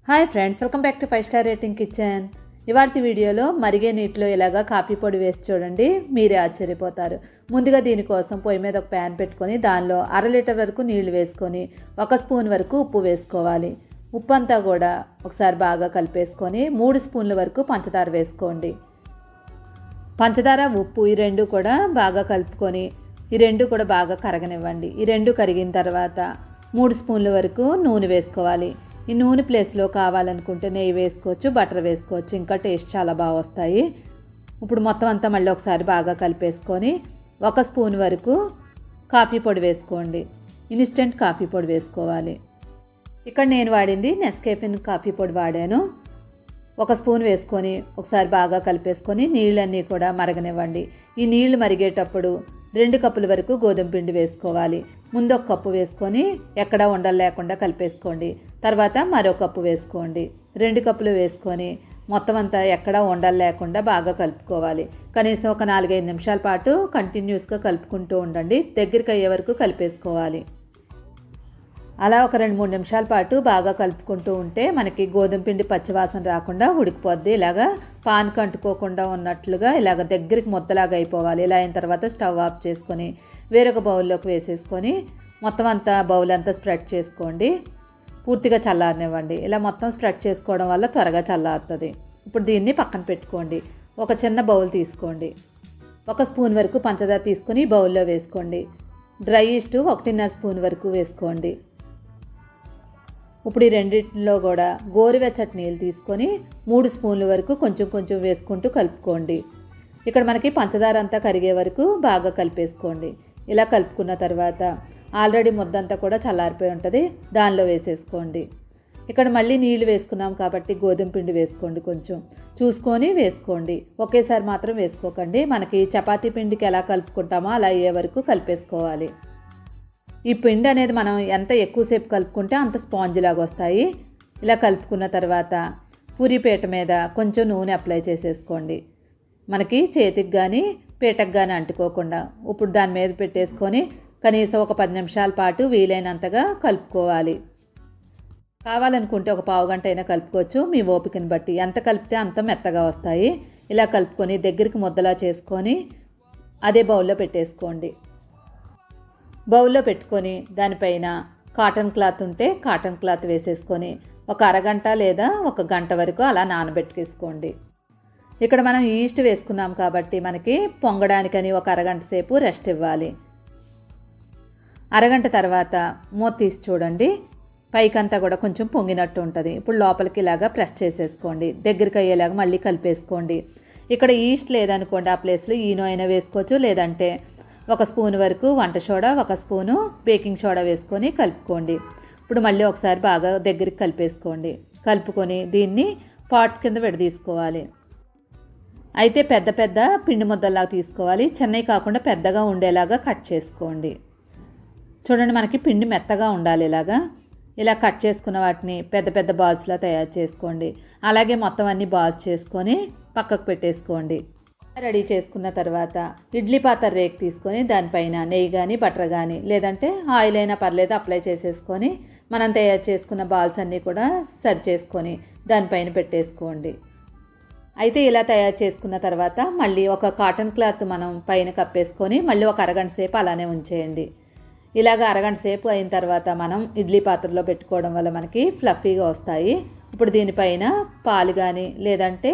Hi friends, welcome back to 5 star rating kitchen. ఇవాళ వీడియోలో మరిగే నీటిలో ఇలాగా కాఫీ పొడి వేసి చూడండి, మీరే ఆశ్చర్యపోతారు. ముందుగా దీనికోసం పొయ్యి మీద ఒక ప్యాన్ పెట్టుకొని దానిలో 1/2 లీటర్ వరకు నీళ్లు వేసుకొని 1 స్పూన్ వరకు ఉప్పు వేసుకోవాలి. ఉప్పు అంతా కూడా ఒకసారి బాగా కలిపేసుకొని 3 స్పూన్ల వరకు పంచదార వేసుకోండి. పంచదార ఉప్పు ఈ రెండు కూడా బాగా కలుపుకొని ఈ రెండు కూడా బాగా కరగనివ్వండి. ఈ రెండు కరిగిన తర్వాత 3 స్పూన్ల వరకు నూనె వేసుకోవాలి. ఈ నూనె ప్లేస్లో కావాలనుకుంటే నెయ్యి వేసుకోవచ్చు, బటర్ వేసుకోవచ్చు, ఇంకా టేస్ట్ చాలా బాగా వస్తాయి. ఇప్పుడు మొత్తం అంతా మళ్ళీ ఒకసారి బాగా కలిపేసుకొని 1 స్పూన్ వరకు కాఫీ పొడి వేసుకోండి. ఇన్స్టెంట్ కాఫీ పొడి వేసుకోవాలి. ఇక్కడ నేను వాడింది నెస్కేఫే కాఫీ పొడి వాడాను. 1 స్పూన్ వేసుకొని ఒకసారి బాగా కలిపేసుకొని నీళ్ళన్నీ కూడా మరగనివ్వండి. ఈ నీళ్లు మరిగేటప్పుడు 2 కప్పుల వరకు గోధుమ పిండి వేసుకోవాలి. ముందు 1 కప్పు వేసుకొని ఎక్కడ ఉండలు లేకుండా కలిపేసుకోండి. తర్వాత మరో కప్పు వేసుకోండి. 2 కప్పులు వేసుకొని మొత్తం అంతా ఎక్కడ ఉండలు లేకుండా బాగా కలుపుకోవాలి. కనీసం ఒక 4-5 నిమిషాల పాటు కంటిన్యూస్గా కలుపుకుంటూ ఉండండి. దగ్గరికి అయ్యే వరకు కలిపేసుకోవాలి. అలా ఒక 2-3 నిమిషాల పాటు బాగా కలుపుకుంటూ ఉంటే మనకి గోధుమ పిండి పచ్చివాసన రాకుండా ఉడికిపోద్ది. ఇలాగా పాన్కి అంటుకోకుండా ఉన్నట్లుగా ఇలాగ దగ్గరికి ముద్దలాగా అయిపోవాలి. ఇలా అయిన తర్వాత స్టవ్ ఆఫ్ చేసుకొని వేరొక బౌల్లోకి వేసేసుకొని మొత్తం అంతా బౌల్ అంతా స్ప్రెడ్ చేసుకోండి. పూర్తిగా చల్లారనివ్వండి. ఇలా మొత్తం స్ప్రెడ్ చేసుకోవడం వల్ల త్వరగా చల్లారుతుంది. ఇప్పుడు దీన్ని పక్కన పెట్టుకోండి. ఒక చిన్న బౌల్ తీసుకోండి. 1 స్పూన్ వరకు పంచదార తీసుకొని బౌల్లో వేసుకోండి. డ్రై ఈస్ట్ 1.5 స్పూన్ వరకు వేసుకోండి. ఇప్పుడు ఈ రెండింటిలో కూడా గోరువెచ్చటి నీళ్ళు తీసుకొని 3 స్పూన్ల వరకు కొంచెం కొంచెం వేసుకుంటూ కలుపుకోండి. ఇక్కడ మనకి పంచదార అంతా కరిగే వరకు బాగా కలిపేసుకోండి. ఇలా కలుపుకున్న తర్వాత ఆల్రెడీ ముద్దంతా కూడా చల్లారిపోయి ఉంటుంది, దానిలో వేసేసుకోండి. ఇక్కడ మళ్ళీ నీళ్లు వేసుకున్నాం కాబట్టి గోధుమ పిండి వేసుకోండి. కొంచెం చూసుకొని వేసుకోండి, ఒకేసారి మాత్రం వేసుకోకండి. మనకి చపాతీ పిండికి ఎలా కలుపుకుంటామో అలా అయ్యే వరకు కలిపేసుకోవాలి. ఈ పిండి అనేది మనం ఎంత ఎక్కువసేపు కలుపుకుంటే అంత స్పాంజ్ లాగా వస్తాయి. ఇలా కలుపుకున్న తర్వాత పూరీపీట మీద కొంచెం నూనె అప్లై చేసేసుకోండి. మనకి చేతికి కానీ పీటకు కానీ అంటుకోకుండా. ఇప్పుడు దాని మీద పెట్టేసుకొని కనీసం ఒక 10 నిమిషాల పాటు వీలైనంతగా కలుపుకోవాలి. కావాలనుకుంటే ఒక పావు గంట అయినా కలుపుకోవచ్చు, మీ ఓపికని బట్టి. ఎంత కలిపితే అంత మెత్తగా వస్తాయి. ఇలా కలుపుకొని దగ్గరికి ముద్దలా చేసుకొని అదే బౌల్లో పెట్టేసుకోండి. బౌల్లో పెట్టుకొని దానిపైన కాటన్ క్లాత్ ఉంటే కాటన్ క్లాత్ వేసేసుకొని ఒక అరగంట లేదా 1 గంట వరకు అలా నానబెట్టుకేసుకోండి. ఇక్కడ మనం ఈస్ట్ వేసుకున్నాం కాబట్టి మనకి పొంగడానికని ఒక అరగంట సేపు రెస్ట్ ఇవ్వాలి. అరగంట తర్వాత మూత తీసి చూడండి, పైకంతా కూడా కొంచెం పొంగినట్టు ఉంటుంది. ఇప్పుడు లోపలికి ఇలాగా ప్రెస్ చేసేసుకోండి. దగ్గరికి అయ్యేలాగా మళ్ళీ కలిపేసుకోండి. ఇక్కడ ఈస్ట్ లేదనుకోండి, ఆ ప్లేస్లో ఈనో అయినా వేసుకోవచ్చు, లేదంటే 1 స్పూన్ వరకు వంట సోడా, 1 స్పూను బేకింగ్ సోడా వేసుకొని కలుపుకోండి. ఇప్పుడు మళ్ళీ ఒకసారి బాగా దగ్గరికి కలిపేసుకోండి. కలుపుకొని దీన్ని పాట్స్ కింద విడదీసుకోవాలి. అయితే పెద్ద పెద్ద పిండి ముద్దల్లాగా తీసుకోవాలి. చిన్నవి కాకుండా పెద్దగా ఉండేలాగా కట్ చేసుకోండి. చూడండి, మనకి పిండి మెత్తగా ఉండాలి. ఇలా కట్ చేసుకున్న వాటిని పెద్ద పెద్ద బాల్స్లా తయారు చేసుకోండి. అలాగే మొత్తం అన్ని బాల్స్ చేసుకొని పక్కకు పెట్టేసుకోండి. రెడీ చేసుకున్న తర్వాత ఇడ్లీ పాత్ర రేక్ తీసుకొని దానిపైన నెయ్యి కానీ బటర్ కానీ లేదంటే ఆయిల్ అయినా పర్లేదు అప్లై చేసేసుకొని మనం తయారు చేసుకున్న బాల్స్ అన్నీ కూడా సరి చేసుకొని దానిపైన పెట్టేసుకోండి. అయితే ఇలా తయారు చేసుకున్న తర్వాత మళ్ళీ ఒక కాటన్ క్లాత్ మనం పైన కప్పేసుకొని మళ్ళీ ఒక అరగంట సేపు అలానే ఉంచేయండి. ఇలాగ అరగంట సేపు అయిన తర్వాత మనం ఇడ్లీ పాత్రలో పెట్టుకోవడం వల్ల మనకి ఫ్లఫీగా వస్తాయి. ఇప్పుడు దీనిపైన పాలు కానీ లేదంటే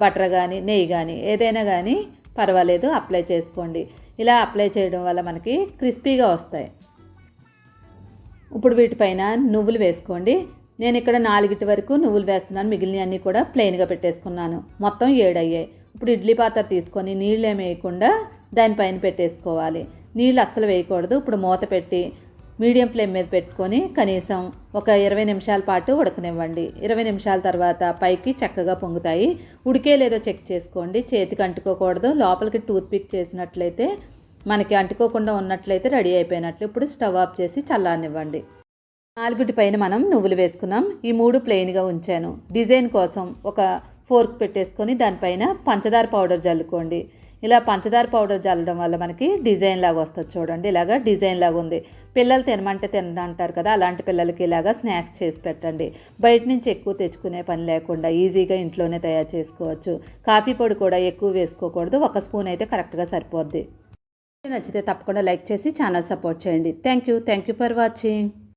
బటర్ కానీ నెయ్యి కానీ ఏదైనా కానీ పర్వాలేదు అప్లై చేసుకోండి. ఇలా అప్లై చేయడం వల్ల మనకి క్రిస్పీగా వస్తాయి. ఇప్పుడు వీటిపైన నువ్వులు వేసుకోండి. నేను ఇక్కడ 4 వరకు నువ్వులు వేస్తున్నాను, మిగిలిన అన్నీ కూడా ప్లెయిన్గా పెట్టేసుకున్నాను. మొత్తం 7 అయ్యాయి. ఇప్పుడు ఇడ్లీ పాత్ర తీసుకొని నీళ్ళు ఏమి వేయకుండా దానిపైన పెట్టేసుకోవాలి. నీళ్ళు అస్సలు వేయకూడదు. ఇప్పుడు మూత పెట్టి మీడియం ఫ్లేమ్ మీద పెట్టుకొని కనీసం ఒక 20 నిమిషాల పాటు ఉడకనివ్వండి. 20 నిమిషాల తర్వాత పైకి చక్కగా పొంగుతాయి. ఉడికే లేదో చెక్ చేసుకోండి. చేతికి అంటుకోకూడదు. లోపలికి టూత్ పిక్ చేసినట్లయితే మనకి అంటుకోకుండా ఉన్నట్లయితే రెడీ అయిపోయినట్లు. ఇప్పుడు స్టవ్ ఆఫ్ చేసి చల్లారనివ్వండి. 4 పైన మనం నువ్వులు వేసుకున్నాం. ఈ 3 ప్లెయిన్గా ఉంచాను. డిజైన్ కోసం ఒక ఫోర్క్ పెట్టేసుకొని దానిపైన పంచదార పౌడర్ జల్లుకోండి. ఇలా పంచదార పౌడర్ చల్లడం వల్ల మనకి డిజైన్ లాగా వస్తుంది చూడండి. ఇలాగా డిజైన్ లాగా ఉంది. పిల్లలు తినమంటే తినంటారు కదా, అలాంటి పిల్లలకి ఇలాగా స్నాక్స్ చేసి పెట్టండి. బయట నుంచి ఎక్కువ తెచ్చుకునే పని లేకుండా ఈజీగా ఇంట్లోనే తయారు చేసుకోవచ్చు. కాఫీ పొడి కూడా ఎక్కువ వేసుకోకూడదు, 1 స్పూన్ అయితే కరెక్ట్గా సరిపోద్ది. నచ్చితే తప్పకుండా లైక్ చేసి ఛానల్ సపోర్ట్ చేయండి. Thank you for watching.